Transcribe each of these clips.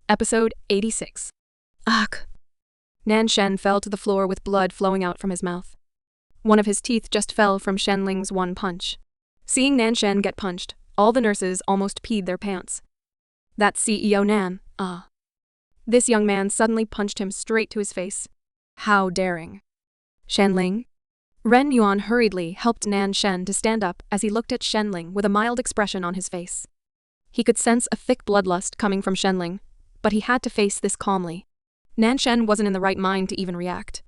Episode 86. Ugh. Nan Shen fell to the floor with blood flowing out from his mouth. One of his teeth just fell from Shenling's one punch. Seeing Nan Shen get punched, all the nurses almost peed their pants. That's CEO Nan, This young man suddenly punched him straight to his face. How daring. Shenling? Ren Yuan hurriedly helped Nan Shen to stand up as he looked at Shenling with a mild expression on his face. He could sense a thick bloodlust coming from Shenling, but he had to face this calmly. Nan Shen wasn't in the right mind to even react.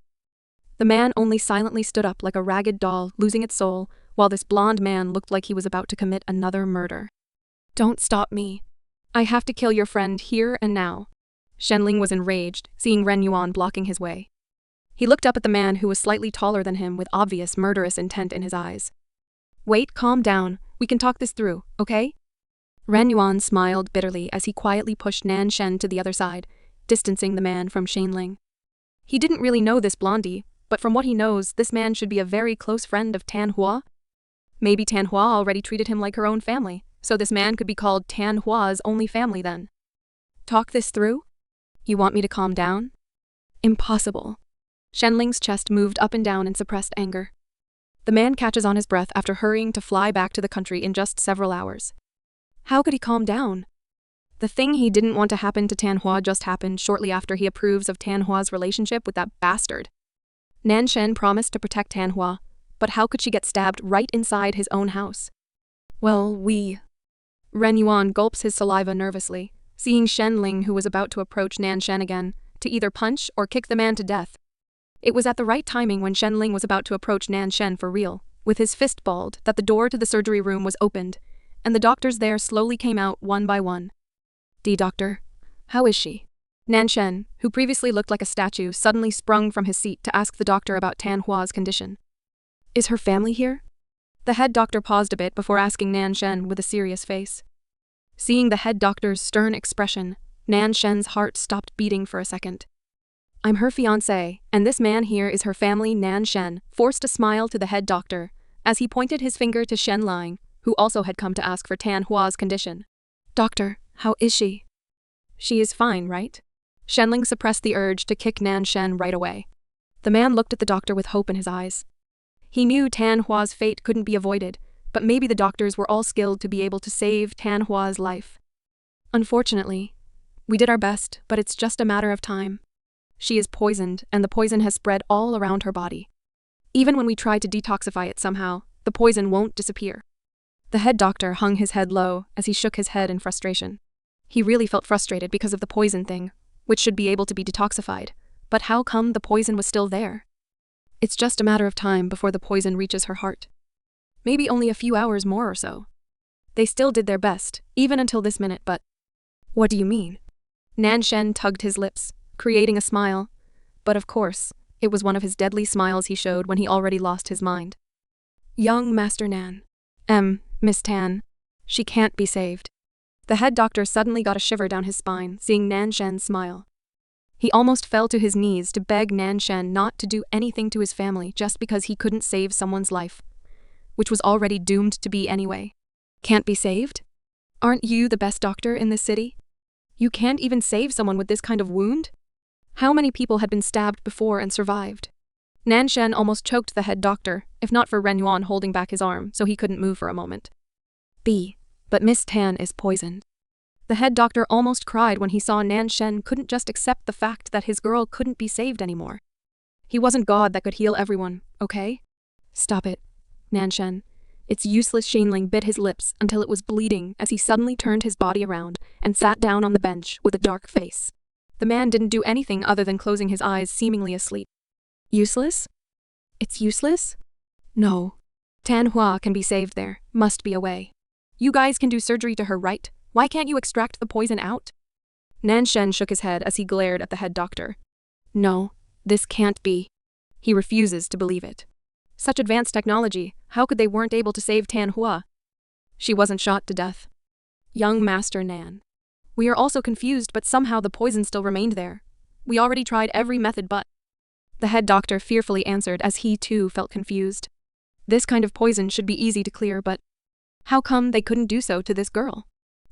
The man only silently stood up like a ragged doll losing its soul, while this blonde man looked like he was about to commit another murder. Don't stop me. I have to kill your friend here and now. Shenling was enraged, seeing Ren Yuan blocking his way. He looked up at the man who was slightly taller than him with obvious murderous intent in his eyes. Wait, calm down. We can talk this through, okay? Ren Yuan smiled bitterly as he quietly pushed Nan Shen to the other side, distancing the man from Shenling. He didn't really know this blondie, but from what he knows, this man should be a very close friend of Tan Hua. Maybe Tan Hua already treated him like her own family, so this man could be called Tan Hua's only family then. Talk this through? You want me to calm down? Impossible. Shenling's chest moved up and down in suppressed anger. The man catches on his breath after hurrying to fly back to the country in just several hours. How could he calm down? The thing he didn't want to happen to Tan Hua just happened shortly after he approves of Tan Hua's relationship with that bastard. Nan Shen promised to protect Tan Hua, but how could she get stabbed right inside his own house? Ren Yuan gulps his saliva nervously, seeing Shenling, who was about to approach Nan Shen again, to either punch or kick the man to death. It was at the right timing when Shenling was about to approach Nan Shen for real, with his fist balled, that the door to the surgery room was opened, and the doctors there slowly came out one by one. Doctor, how is she? Nan Shen, who previously looked like a statue, suddenly sprung from his seat to ask the doctor about Tan Hua's condition. Is her family here? The head doctor paused a bit before asking Nan Shen with a serious face. Seeing the head doctor's stern expression, Nan Shen's heart stopped beating for a second. I'm her fiancé, and this man here is her family. Nan Shen forced a smile to the head doctor as he pointed his finger to Shenling, who also had come to ask for Tan Hua's condition. Doctor, how is she? She is fine, right? Shenling suppressed the urge to kick Nan Shen right away. The man looked at the doctor with hope in his eyes. He knew Tan Hua's fate couldn't be avoided, but maybe the doctors were all skilled to be able to save Tan Hua's life. Unfortunately, we did our best, but it's just a matter of time. She is poisoned, and the poison has spread all around her body. Even when we try to detoxify it somehow, the poison won't disappear. The head doctor hung his head low as he shook his head in frustration. He really felt frustrated because of the poison thing, which should be able to be detoxified, but how come the poison was still there? It's just a matter of time before the poison reaches her heart. Maybe only a few hours more or so. They still did their best, even until this minute, but… What do you mean? Nan Shen tugged his lips, creating a smile, but of course, it was one of his deadly smiles he showed when he already lost his mind. Young Master Nan. Miss Tan. She can't be saved. The head doctor suddenly got a shiver down his spine, seeing Nan Shen smile. He almost fell to his knees to beg Nan Shen not to do anything to his family just because he couldn't save someone's life, which was already doomed to be anyway. Can't be saved? Aren't you the best doctor in this city? You can't even save someone with this kind of wound? How many people had been stabbed before and survived? Nan Shen almost choked the head doctor, if not for Ren Yuan holding back his arm so he couldn't move for a moment. But Miss Tan is poisoned. The head doctor almost cried when he saw Nan Shen couldn't just accept the fact that his girl couldn't be saved anymore. He wasn't God that could heal everyone, okay? Stop it, Nan Shen. It's useless. Shenling bit his lips until it was bleeding as he suddenly turned his body around and sat down on the bench with a dark face. The man didn't do anything other than closing his eyes, seemingly asleep. Useless? It's useless? No. Tan Hua can be saved. There must be a way. You guys can do surgery to her, right? Why can't you extract the poison out? Nan Shen shook his head as he glared at the head doctor. No, this can't be. He refuses to believe it. Such advanced technology, how could they weren't able to save Tan Hua? She wasn't shot to death. Young Master Nan. We are also confused, but somehow the poison still remained there. We already tried every method but… The head doctor fearfully answered as he too felt confused. This kind of poison should be easy to clear, but how come they couldn't do so to this girl?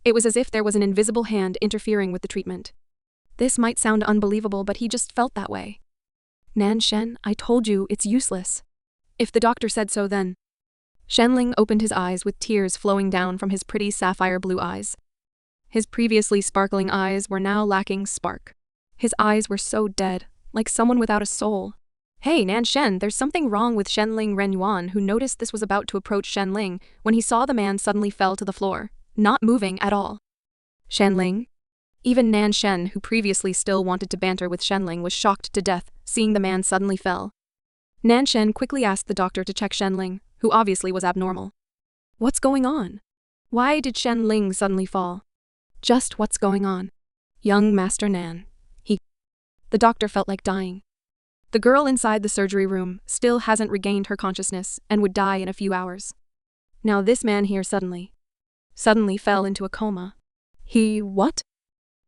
It was as if there was an invisible hand interfering with the treatment. This might sound unbelievable, but he just felt that way. Nan Shen, I told you, it's useless. If the doctor said so, then. Shenling opened his eyes with tears flowing down from his pretty sapphire blue eyes. His previously sparkling eyes were now lacking spark. His eyes were so dead, like someone without a soul. Hey, Nan Shen, there's something wrong with Shenling Ren Yuan, who noticed this was about to approach Shenling when he saw the man suddenly fell to the floor, not moving at all. Shenling? Even Nan Shen, who previously still wanted to banter with Shenling, was shocked to death, seeing the man suddenly fell. Nan Shen quickly asked the doctor to check Shenling, who obviously was abnormal. What's going on? Why did Shenling suddenly fall? Just what's going on? Young Master Nan. The doctor felt like dying. The girl inside the surgery room still hasn't regained her consciousness and would die in a few hours. Now this man here suddenly fell into a coma. What?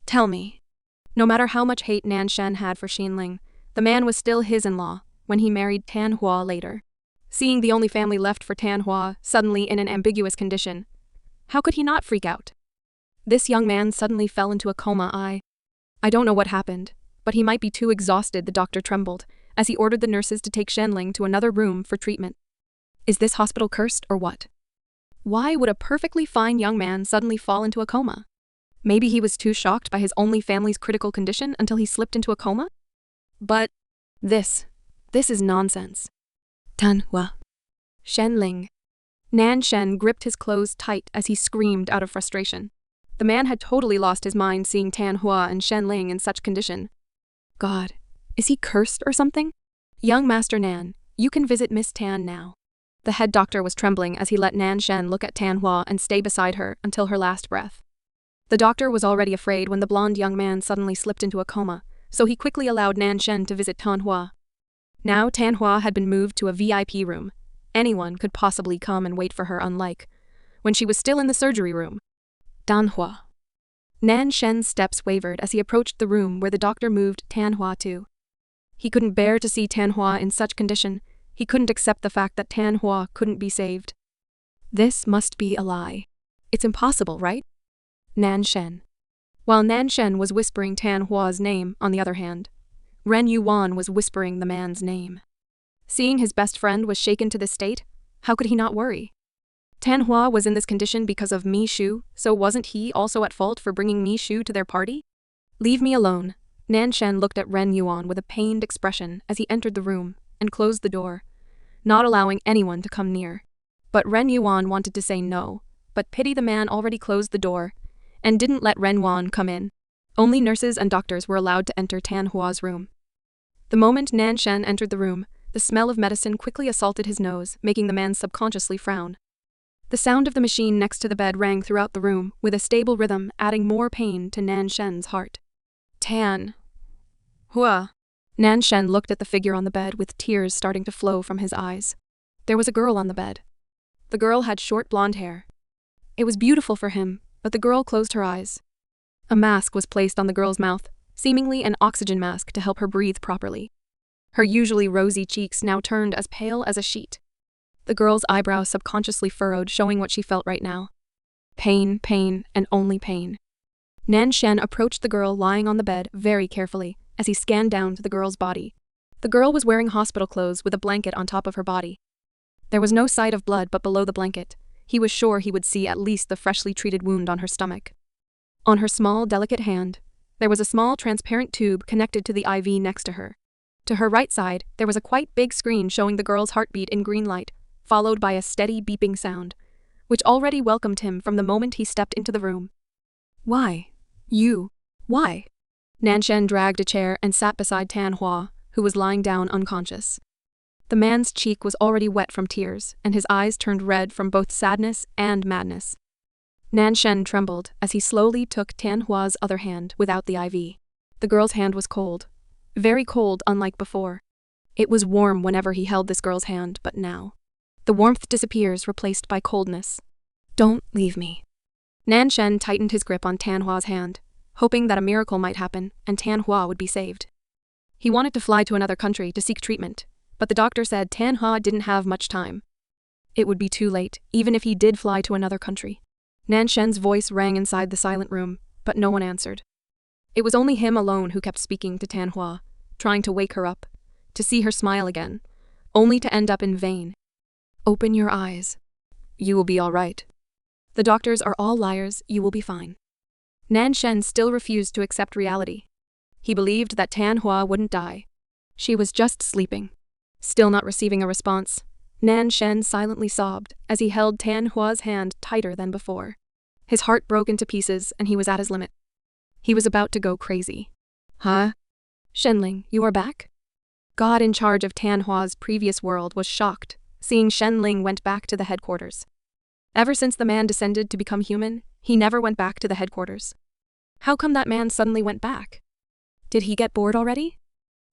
Tell me. No matter how much hate Nan Shen had for Xinling, the man was still his in-law when he married Tan Hua later. Seeing the only family left for Tan Hua suddenly in an ambiguous condition, how could he not freak out? This young man suddenly fell into a coma. I don't know what happened, but he might be too exhausted. The doctor trembled as he ordered the nurses to take Shenling to another room for treatment. Is this hospital cursed or what? Why would a perfectly fine young man suddenly fall into a coma? Maybe he was too shocked by his only family's critical condition until he slipped into a coma? But this is nonsense. Tan Hua. Shenling. Nan Shen gripped his clothes tight as he screamed out of frustration. The man had totally lost his mind seeing Tan Hua and Shenling in such condition. God, is he cursed or something? Young Master Nan, you can visit Miss Tan now. The head doctor was trembling as he let Nan Shen look at Tan Hua and stay beside her until her last breath. The doctor was already afraid when the blonde young man suddenly slipped into a coma, so he quickly allowed Nan Shen to visit Tan Hua. Now Tan Hua had been moved to a VIP room. Anyone could possibly come and wait for her, unlike when she was still in the surgery room. Tan Hua. Nan Shen's steps wavered as he approached the room where the doctor moved Tan Hua to. He couldn't bear to see Tan Hua in such condition. He couldn't accept the fact that Tan Hua couldn't be saved. This must be a lie. It's impossible, right? Nan Shen. While Nan Shen was whispering Tan Hua's name, on the other hand, Ren Yuan was whispering the man's name. Seeing his best friend was shaken to this state, how could he not worry? Tan Hua was in this condition because of Mi Shu, so wasn't he also at fault for bringing Mi Shu to their party? Leave me alone. Nan Shen looked at Ren Yuan with a pained expression as he entered the room and closed the door, not allowing anyone to come near. But Ren Yuan wanted to say no, but pity the man already closed the door and didn't let Ren Yuan come in. Only nurses and doctors were allowed to enter Tan Hua's room. The moment Nan Shen entered the room, the smell of medicine quickly assaulted his nose, making the man subconsciously frown. The sound of the machine next to the bed rang throughout the room with a stable rhythm, adding more pain to Nan Shen's heart. Tan Hua. Nan Shen looked at the figure on the bed with tears starting to flow from his eyes. There was a girl on the bed. The girl had short blonde hair. It was beautiful for him, but the girl closed her eyes. A mask was placed on the girl's mouth, seemingly an oxygen mask to help her breathe properly. Her usually rosy cheeks now turned as pale as a sheet. The girl's eyebrows subconsciously furrowed, showing what she felt right now. Pain, pain, and only pain. Nan Shen approached the girl lying on the bed very carefully as he scanned down to the girl's body. The girl was wearing hospital clothes with a blanket on top of her body. There was no sight of blood, but below the blanket, he was sure he would see at least the freshly treated wound on her stomach. On her small, delicate hand, there was a small transparent tube connected to the IV next to her. To her right side, there was a quite big screen showing the girl's heartbeat in green light, followed by a steady beeping sound, which already welcomed him from the moment he stepped into the room. Why? Why? Nan Shen dragged a chair and sat beside Tan Hua, who was lying down unconscious. The man's cheek was already wet from tears, and his eyes turned red from both sadness and madness. Nan Shen trembled as he slowly took Tan Hua's other hand without the IV. The girl's hand was cold. Very cold, unlike before. It was warm whenever he held this girl's hand, but now the warmth disappears, replaced by coldness. Don't leave me. Nan Shen tightened his grip on Tan Hua's hand, hoping that a miracle might happen and Tan Hua would be saved. He wanted to fly to another country to seek treatment, but the doctor said Tan Hua didn't have much time. It would be too late, even if he did fly to another country. Nan Shen's voice rang inside the silent room, but no one answered. It was only him alone who kept speaking to Tanhua, trying to wake her up, to see her smile again, only to end up in vain. Open your eyes. You will be all right. The doctors are all liars, you will be fine. Nan Shen still refused to accept reality. He believed that Tanhua wouldn't die. She was just sleeping. Still not receiving a response, Nan Shen silently sobbed as he held Tanhua's hand tighter than before. His heart broke into pieces and he was at his limit. He was about to go crazy. Huh? Shenling, you are back? God in charge of Tanhua's previous world was shocked, seeing Shenling went back to the headquarters. Ever since the man descended to become human, he never went back to the headquarters. How come that man suddenly went back? Did he get bored already?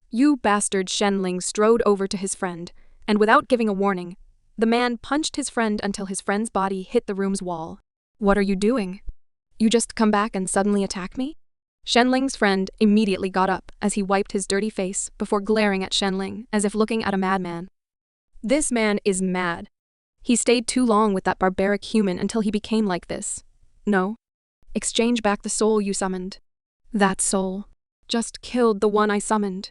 You bastard! Shenling strode over to his friend, and without giving a warning, the man punched his friend until his friend's body hit the room's wall. What are you doing? You just come back and suddenly attack me? Shenling's friend immediately got up as he wiped his dirty face before glaring at Shenling as if looking at a madman. This man is mad. He stayed too long with that barbaric human until he became like this. No. Exchange back the soul you summoned. That soul just killed the one I summoned.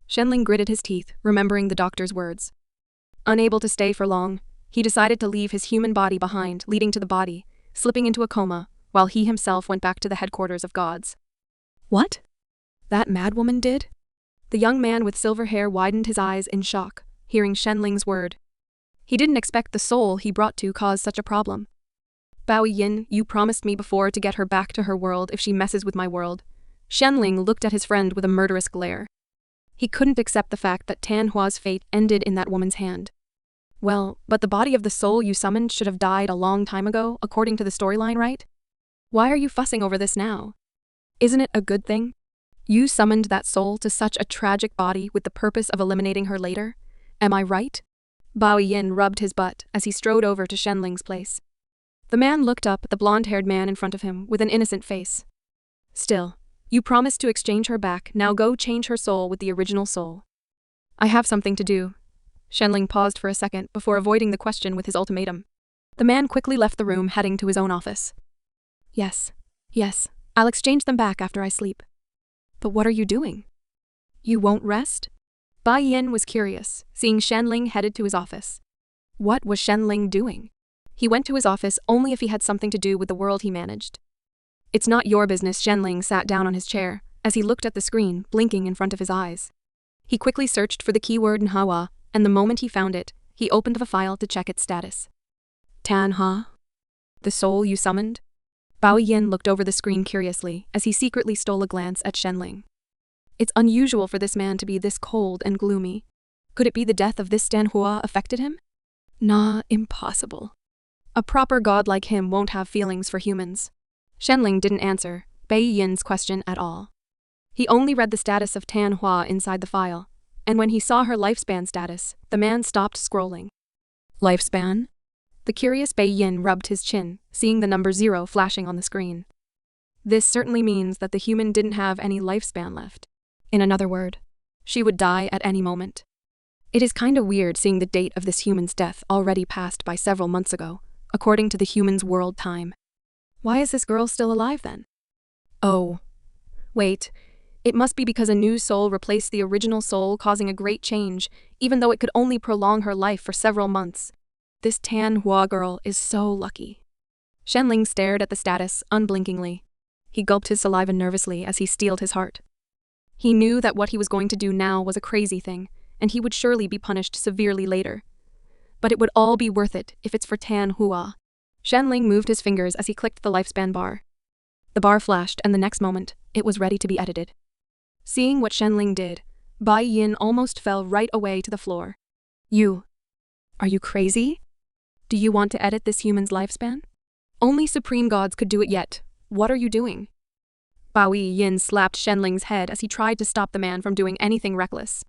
Shenling gritted his teeth, remembering the doctor's words. Unable to stay for long, he decided to leave his human body behind, leading to the body, slipping into a coma, while he himself went back to the headquarters of gods. What? That madwoman did? The young man with silver hair widened his eyes in shock, hearing Shenling's word. He didn't expect the soul he brought to cause such a problem. Bao Yin, you promised me before to get her back to her world if she messes with my world. Shenling looked at his friend with a murderous glare. He couldn't accept the fact that Tanhua's fate ended in that woman's hand. Well, but the body of the soul you summoned should have died a long time ago, according to the storyline, right? Why are you fussing over this now? Isn't it a good thing? You summoned that soul to such a tragic body with the purpose of eliminating her later. Am I right? Bao Yin rubbed his butt as he strode over to Shenling's place. The man looked up at the blonde-haired man in front of him with an innocent face. Still, you promised to exchange her back, now go change her soul with the original soul. I have something to do. Shenling paused for a second before avoiding the question with his ultimatum. The man quickly left the room, heading to his own office. Yes, I'll exchange them back after I sleep. But what are you doing? You won't rest? Bai Yin was curious, seeing Shenling headed to his office. What was Shenling doing? He went to his office only if he had something to do with the world he managed. It's not your business. Shenling sat down on his chair as he looked at the screen, blinking in front of his eyes. He quickly searched for the keyword Nhawa, and the moment he found it, he opened the file to check its status. Tanha? The soul you summoned? Bao Yin looked over the screen curiously as he secretly stole a glance at Shenling. It's unusual for this man to be this cold and gloomy. Could it be the death of this Tanhua affected him? Nah, impossible. A proper god like him won't have feelings for humans. Shenling didn't answer Bai Yin's question at all. He only read the status of Tanhua inside the file, and when he saw her lifespan status, the man stopped scrolling. Lifespan? The curious Bai Yin rubbed his chin, seeing the number 0 flashing on the screen. This certainly means that the human didn't have any lifespan left. In another word, she would die at any moment. It is kinda weird seeing the date of this human's death already passed by several months ago, according to the human's world time. Why is this girl still alive then? Oh. Wait. It must be because a new soul replaced the original soul, causing a great change, even though it could only prolong her life for several months. This Tanhua girl is so lucky. Shenling stared at the status unblinkingly. He gulped his saliva nervously as he steeled his heart. He knew that what he was going to do now was a crazy thing, and he would surely be punished severely later. But it would all be worth it if it's for Tanhua. Shenling moved his fingers as he clicked the lifespan bar. The bar flashed, and the next moment, it was ready to be edited. Seeing what Shenling did, Bai Yin almost fell right away to the floor. Are you crazy? Do you want to edit this human's lifespan? Only supreme gods could do it yet. What are you doing? Bao Yin slapped Shenling's head as he tried to stop the man from doing anything reckless.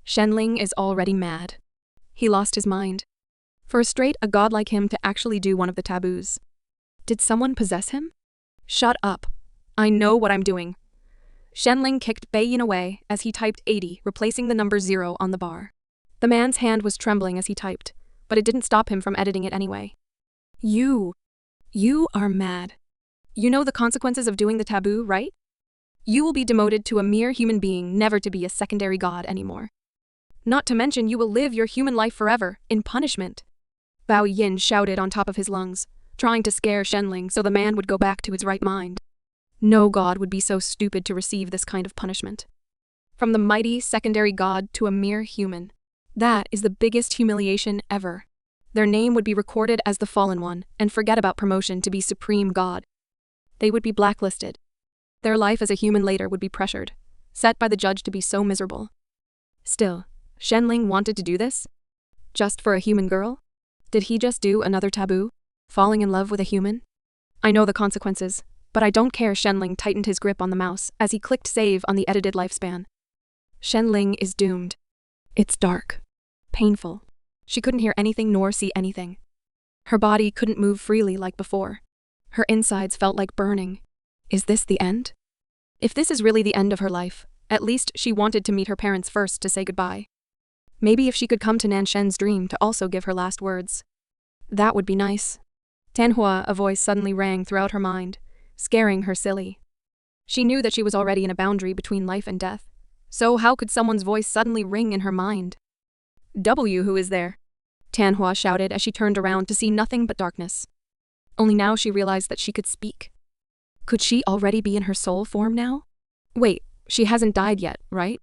Shenling is already mad. He lost his mind. For a god like him to actually do one of the taboos. Did someone possess him? Shut up. I know what I'm doing. Shenling kicked Bai Yin away as he typed 80, replacing the number 0 on the bar. The man's hand was trembling as he typed, but it didn't stop him from editing it anyway. You are mad. You know the consequences of doing the taboo, right? You will be demoted to a mere human being, never to be a secondary god anymore. Not to mention you will live your human life forever, in punishment. Bao Yin shouted on top of his lungs, trying to scare Shenling so the man would go back to his right mind. No god would be so stupid to receive this kind of punishment. From the mighty secondary god to a mere human. That is the biggest humiliation ever. Their name would be recorded as the fallen one, and forget about promotion to be supreme god. They would be blacklisted. Their life as a human later would be pressured, set by the judge to be so miserable. Still, Shenling wanted to do this? Just for a human girl? Did he just do another taboo? Falling in love with a human? I know the consequences, but I don't care. Shenling tightened his grip on the mouse as he clicked save on the edited lifespan. Shenling is doomed. It's dark. Painful. She couldn't hear anything nor see anything. Her body couldn't move freely like before. Her insides felt like burning. Is this the end? If this is really the end of her life, at least she wanted to meet her parents first to say goodbye. Maybe if she could come to Nanshen's dream to also give her last words. That would be nice. Tanhua, a voice suddenly rang throughout her mind, scaring her silly. She knew that she was already in a boundary between life and death. So how could someone's voice suddenly ring in her mind? Who is there? Tanhua shouted as she turned around to see nothing but darkness. Only now she realized that she could speak. Could she already be in her soul form now? Wait, she hasn't died yet, right?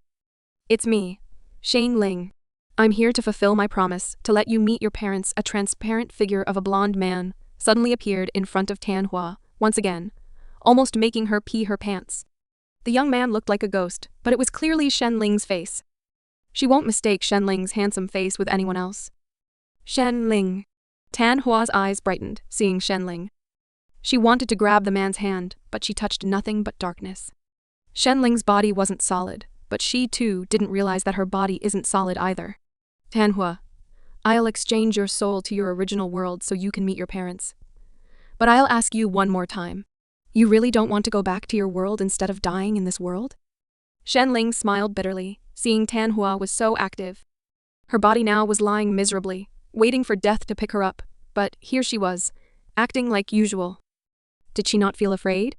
It's me, Shane Ling. I'm here to fulfill my promise to let you meet your parents. A transparent figure of a blonde man suddenly appeared in front of Tanhua, once again, almost making her pee her pants. The young man looked like a ghost, but it was clearly Shen Ling's face. She won't mistake Shen Ling's handsome face with anyone else. Shen Ling. Tanhua's eyes brightened, seeing Shen Ling. She wanted to grab the man's hand, but she touched nothing but darkness. Shen Ling's body wasn't solid, but she too didn't realize that her body isn't solid either. Tanhua, I'll exchange your soul to your original world so you can meet your parents. But I'll ask you one more time. You really don't want to go back to your world instead of dying in this world? Shen Ling smiled bitterly, seeing Tanhua was so active. Her body now was lying miserably, waiting for death to pick her up, but here she was, acting like usual. Did she not feel afraid?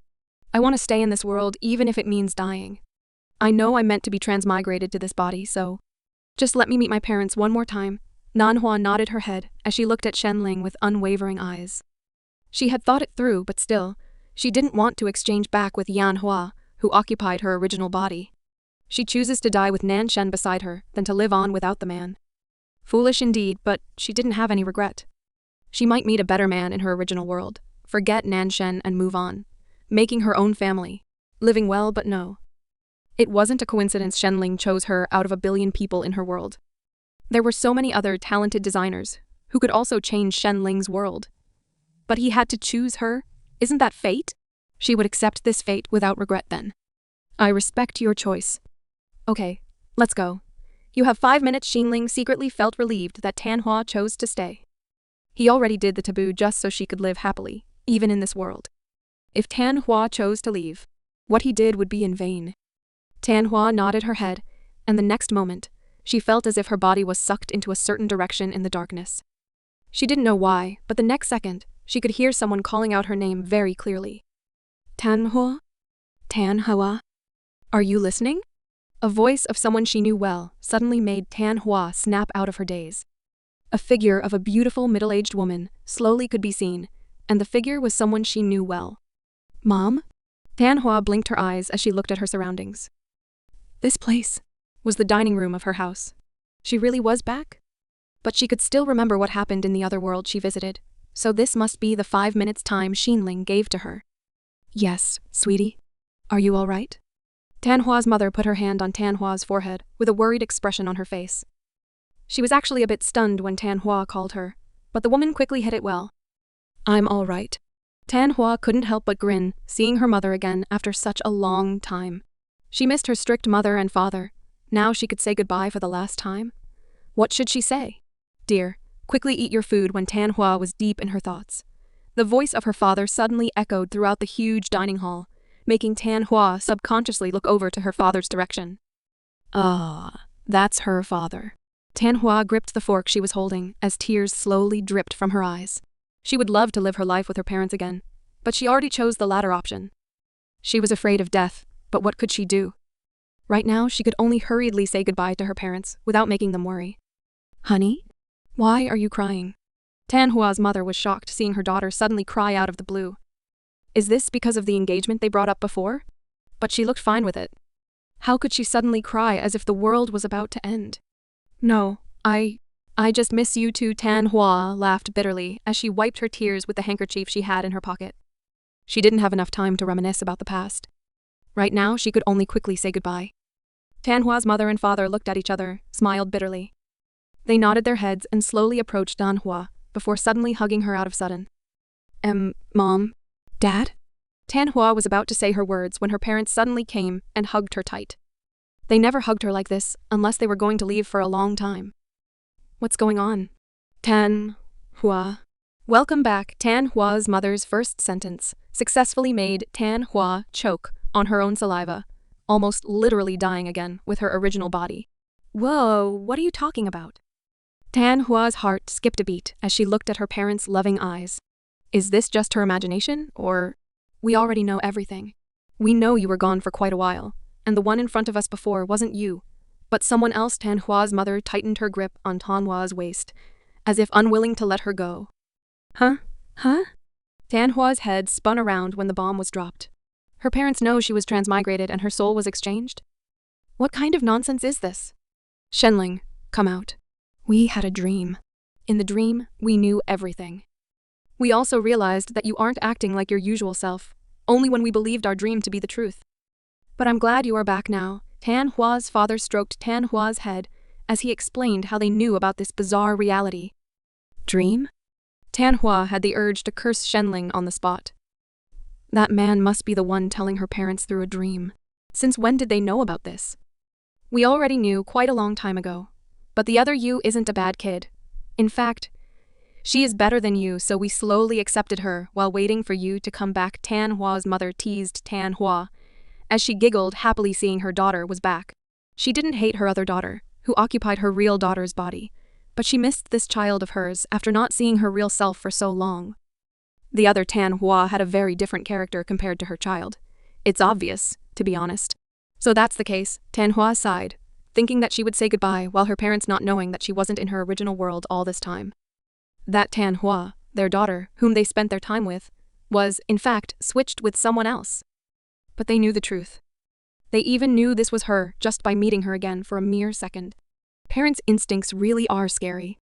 I want to stay in this world even if it means dying. I know I'm meant to be transmigrated to this body, so just let me meet my parents one more time. Nanhua nodded her head as she looked at Shen Ling with unwavering eyes. She had thought it through, but still, she didn't want to exchange back with Yan Hua, who occupied her original body. She chooses to die with Nanshen beside her than to live on without the man. Foolish indeed, but she didn't have any regret. She might meet a better man in her original world, forget Nanshen and move on, making her own family, living well. But no. It wasn't a coincidence Shen Ling chose her out of 1 billion people in her world. There were so many other talented designers who could also change Shen Ling's world. But he had to choose her. Isn't that fate? She would accept this fate without regret then. I respect your choice. Okay, let's go. You have 5 minutes. Shen Ling secretly felt relieved that Tanhua chose to stay. He already did the taboo just so she could live happily, even in this world. If Tanhua chose to leave, what he did would be in vain. Tanhua nodded her head, and the next moment, she felt as if her body was sucked into a certain direction in the darkness. She didn't know why, but the next second, she could hear someone calling out her name very clearly. Tanhua? Tanhua? Are you listening? A voice of someone she knew well suddenly made Tanhua snap out of her daze. A figure of a beautiful middle-aged woman slowly could be seen, and the figure was someone she knew well. Mom? Tanhua blinked her eyes as she looked at her surroundings. This place was the dining room of her house. She really was back? But she could still remember what happened in the other world she visited, so this must be the 5 minutes time Shen Ling gave to her. Yes, sweetie. Are you all right? Tanhua's mother put her hand on Tanhua's forehead with a worried expression on her face. She was actually a bit stunned when Tanhua called her, but the woman quickly hid it well. I'm all right. Tanhua couldn't help but grin, seeing her mother again after such a long time. She missed her strict mother and father. Now she could say goodbye for the last time. What should she say? Dear, quickly eat your food. When Tanhua was deep in her thoughts, the voice of her father suddenly echoed throughout the huge dining hall, making Tanhua subconsciously look over to her father's direction. Ah, that's her father. Tanhua gripped the fork she was holding as tears slowly dripped from her eyes. She would love to live her life with her parents again, but she already chose the latter option. She was afraid of death, But what could she do? Right now, she could only hurriedly say goodbye to her parents without making them worry. Honey? Why are you crying? Tan Hua's mother was shocked seeing her daughter suddenly cry out of the blue. Is this because of the engagement they brought up before? But she looked fine with it. How could she suddenly cry as if the world was about to end? No, I just miss you too. Tan Hua laughed bitterly as she wiped her tears with the handkerchief she had in her pocket. She didn't have enough time to reminisce about the past. Right now, she could only quickly say goodbye. Tan Hua's mother and father looked at each other, smiled bitterly. They nodded their heads and slowly approached Tan Hua, before suddenly hugging her out of sudden. Mom? Dad? Tan Hua was about to say her words when her parents suddenly came and hugged her tight. They never hugged her like this unless they were going to leave for a long time. What's going on? Tan Hua. Welcome back. Tan Hua's mother's first sentence successfully made Tan Hua choke on her own saliva, almost literally dying again with her original body. Whoa, what are you talking about? Tan Hua's heart skipped a beat as she looked at her parents' loving eyes. Is this just her imagination, or… We already know everything. We know you were gone for quite a while, and the one in front of us before wasn't you, but someone else. Tan Hua's mother tightened her grip on Tan Hua's waist, as if unwilling to let her go. Huh? Tan Hua's head spun around when the bomb was dropped. Her parents know she was transmigrated and her soul was exchanged? What kind of nonsense is this? Shenling, come out. We had a dream. In the dream, we knew everything. We also realized that you aren't acting like your usual self, only when we believed our dream to be the truth. But I'm glad you are back now. Tan Hua's father stroked Tan Hua's head as he explained how they knew about this bizarre reality. Dream? Tan Hua had the urge to curse Shenling on the spot. That man must be the one telling her parents through a dream. Since when did they know about this? We already knew quite a long time ago. But the other you isn't a bad kid. In fact, she is better than you, so we slowly accepted her while waiting for you to come back. Tan Hua's mother teased Tan Hua as she giggled happily seeing her daughter was back. She didn't hate her other daughter, who occupied her real daughter's body, but she missed this child of hers after not seeing her real self for so long. The other Tan Hua had a very different character compared to her child. It's obvious, to be honest. So that's the case. Tan Hua sighed, thinking that she would say goodbye while her parents not knowing that she wasn't in her original world all this time. That Tan Hua, their daughter, whom they spent their time with, was, in fact, switched with someone else. But they knew the truth. They even knew this was her just by meeting her again for a mere second. Parents' instincts really are scary.